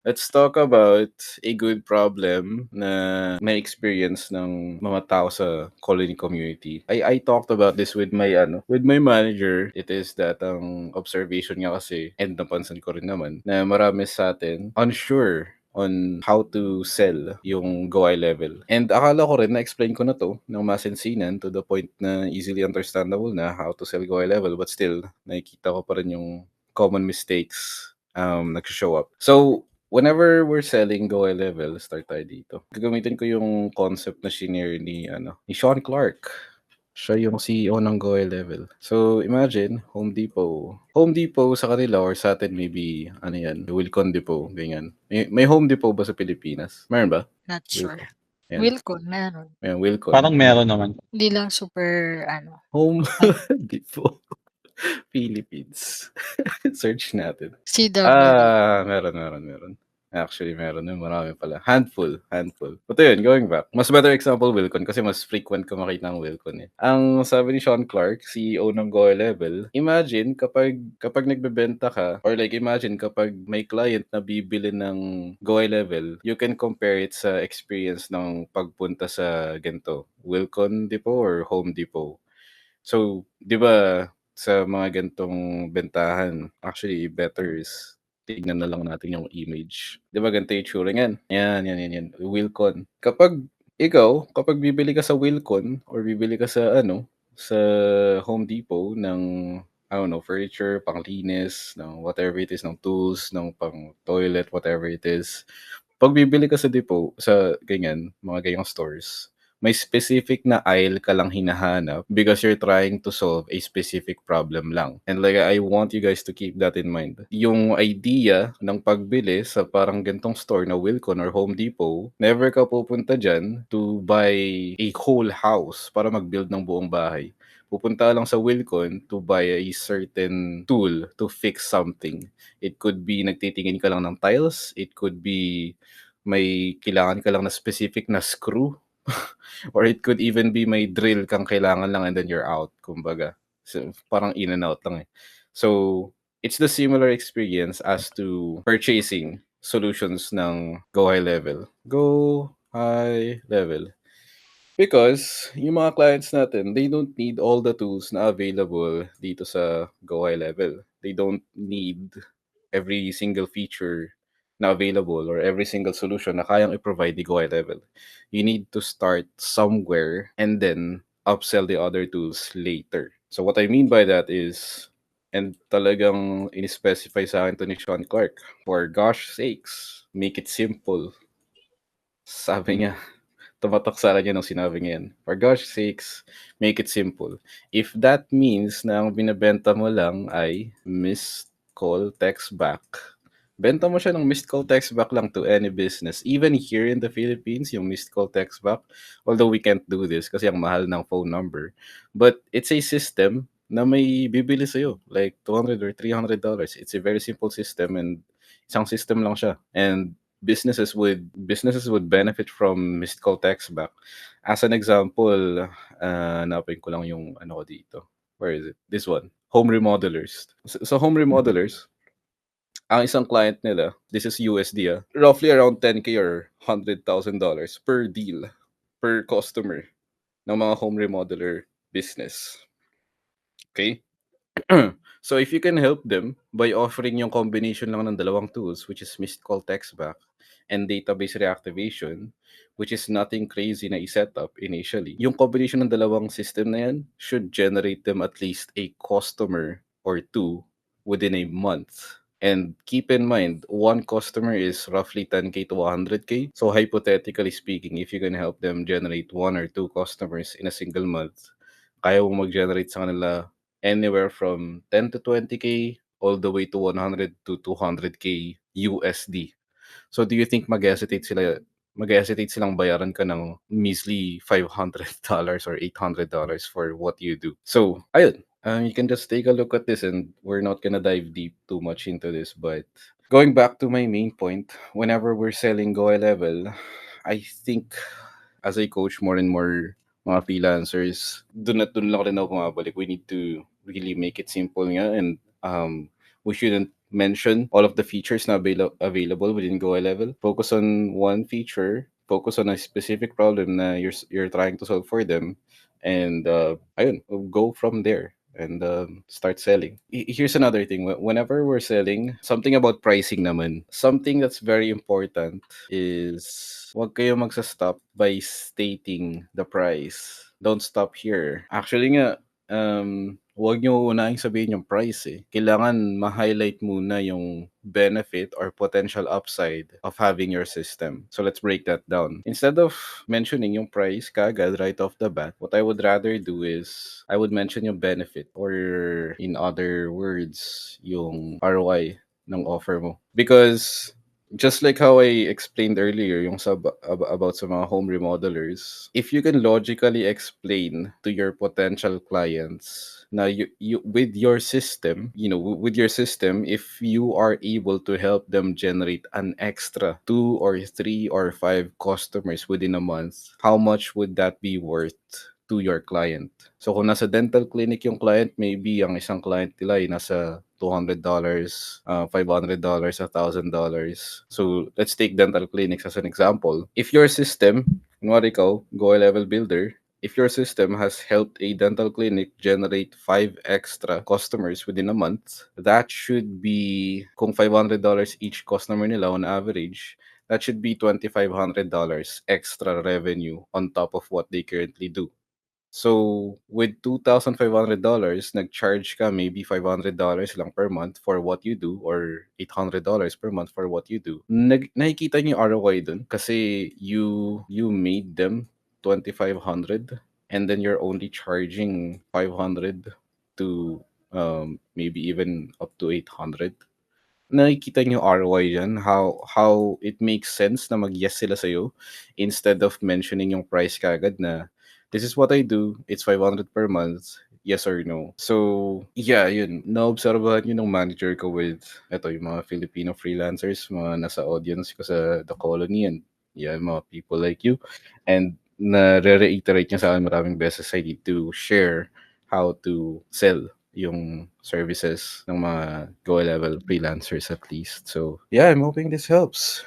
Let's talk about a good problem na may experience ng mga tao sa colony community. I talked about this with my with my manager. It is that ang observation niya kasi, and napansin ko rin naman, na marami sa atin unsure on how to sell yung Go High level. And akala ko rin na-explain ko na to ng masinsinan to the point na easily understandable na how to sell Go High level, but still nakikita ko pa rin yung common mistakes nag-show up. So, whenever we're selling Go High level, start tayo dito. Gagamitin ko yung concept na shinare ni Sean Clark. Siya yung CEO ng Go High level. So, imagine, Home Depot. Home Depot sa kanila or sa atin maybe, Wilcon Depot, ganyan. May Home Depot ba sa Pilipinas? Meron ba? Not sure. Wilcon. Ayan. Wilcon, meron. Ayan, Wilcon. Parang meron naman. Hindi lang super, Home Depot. Philippines. Search natin. CW. Meron. Actually, meron nun. Marami pala. Handful. But yun, going back. Mas better example, Wilcon, kasi mas frequent ko makita ng Wilcon eh. Ang sabi ni Sean Clark, CEO ng Go Level, imagine kapag nagbebenta ka, or like imagine kapag may client na bibili ng Go Level, you can compare it sa experience ng pagpunta sa ganito, Wilcon Depot or Home Depot. So, di ba, sa mga gantong bentahan, actually, better is tignan na lang natin yung image. Di ba ganito yung tsura niyan? Yan. Wilcon. Kapag bibili ka sa Wilcon or bibili ka sa sa Home Depot ng I don't know, furniture, panglinis, ng whatever it is, ng tools, ng pang toilet, whatever it is. Pag bibili ka sa depot, sa ganyan, mga ganyang stores, may specific na aisle ka lang hinahanap because you're trying to solve a specific problem lang. And like, I want you guys to keep that in mind. Yung idea ng pagbili sa parang gantong store na Wilcon or Home Depot, never ka pupunta dyan to buy a whole house para mag-build ng buong bahay. Pupunta lang sa Wilcon to buy a certain tool to fix something. It could be nagtitingin ka lang ng tiles, it could be may kailangan ka lang na specific na screw, or it could even be may drill kang kailangan lang and then you're out, kumbaga. So, parang in and out lang eh. So, it's the similar experience as to purchasing solutions ng Go High Level. Go High Level. Because yung mga clients natin, they don't need all the tools na available dito sa Go High Level. They don't need every single feature na available or every single solution na kayang i-provide ni Go High Level. You need to start somewhere and then upsell the other tools later. So what I mean by that is, and talagang in-specify sa akin to ni Sean Clark, for gosh sakes, make it simple. Sabi niya, tumatak sa akin yun nung sinabi niya yan. For gosh sakes, make it simple. If that means na ang binibenta mo lang ay missed call text back, benta mo siya ng missed call text back lang to any business. Even here in the Philippines, yung missed call text back, although we can't do this kasi ang mahal ng phone number, but it's a system na may bibili sa'yo, like $200 or $300. It's a very simple system and isang system lang siya. And businesses would benefit from missed call text back. As an example, hanapin ko lang yung ano ko dito. Where is it? This one. Home remodelers. So home remodelers, ang isang client nila, this is USD roughly around 10K or $100,000 per deal, per customer ng mga home remodeler business. Okay? So if you can help them by offering yung combination lang ng dalawang tools, which is missed call text back and database reactivation, which is nothing crazy na i-set up initially, yung combination ng dalawang system na yan should generate them at least a customer or two within a month. And keep in mind, one customer is roughly 10K to 100K. So hypothetically speaking, if you can help them generate one or two customers in a single month, kaya mo mag-generate sa kanila anywhere from 10 to 20K all the way to 100 to 200K USD. So do you think mag-hesitate silang bayaran ka ng measly $500 or $800 for what you do? So, ayun. You can just take a look at this and we're not gonna dive deep too much into this, but going back to my main point, whenever we're selling Go High Level, I think as a coach, more and more mga freelancers, dun at dun lang rin ako bumabalik. We need to really make it simple nga and we shouldn't mention all of the features na available within Go Level. Focus on one feature, focus on a specific problem na you're trying to solve for them, and ayun, go from there and start selling. Here's another thing. Whenever we're selling, something about pricing naman. Something that's very important is wag kayo magsa-stop by stating the price. Don't stop here. Actually nga, wag nyo unahing sabihin yung price eh. Kailangan ma-highlight muna yung benefit or potential upside of having your system. So let's break that down. Instead of mentioning yung price kagad right off the bat, what I would rather do is I would mention yung benefit, or in other words, yung ROI ng offer mo. Because just like how I explained earlier yung about sa mga home remodelers, if you can logically explain to your potential clients na you with your system, with your system, if you are able to help them generate an extra 2 or 3 or 5 customers within a month, how much would that be worth to your client? So kung nasa dental clinic yung client, maybe ang isang client nila ay nasa $200, $500, $1,000. So let's take dental clinics as an example. If your system, kunwari ikaw, Go Level Builder, if your system has helped a dental clinic generate 5 extra customers within a month, that should be, kung $500 each customer nila on average, that should be $2,500 extra revenue on top of what they currently do. So, with $2,500, nag-charge ka maybe $500 lang per month for what you do, or $800 per month for what you do. Nakikita niyo yung ROI dun kasi you made them 2,500, and then you're only charging 500 to maybe even up to 800. Nakikita niyo yung ROI diyan, how it makes sense na mag-yes sila sa'yo instead of mentioning yung price kaagad na, "This is what I do, it's 500 per month, yes or no?" So, yeah, yun. Naobserbahan yun ng manager ko with yung mga Filipino freelancers, mga nasa audience ko sa The Colony, and yeah, mga people like you. And nare-reiterate niya sa akin maraming beses, I need to share how to sell yung services ng mga Go Level freelancers at least. So, yeah, I'm hoping this helps.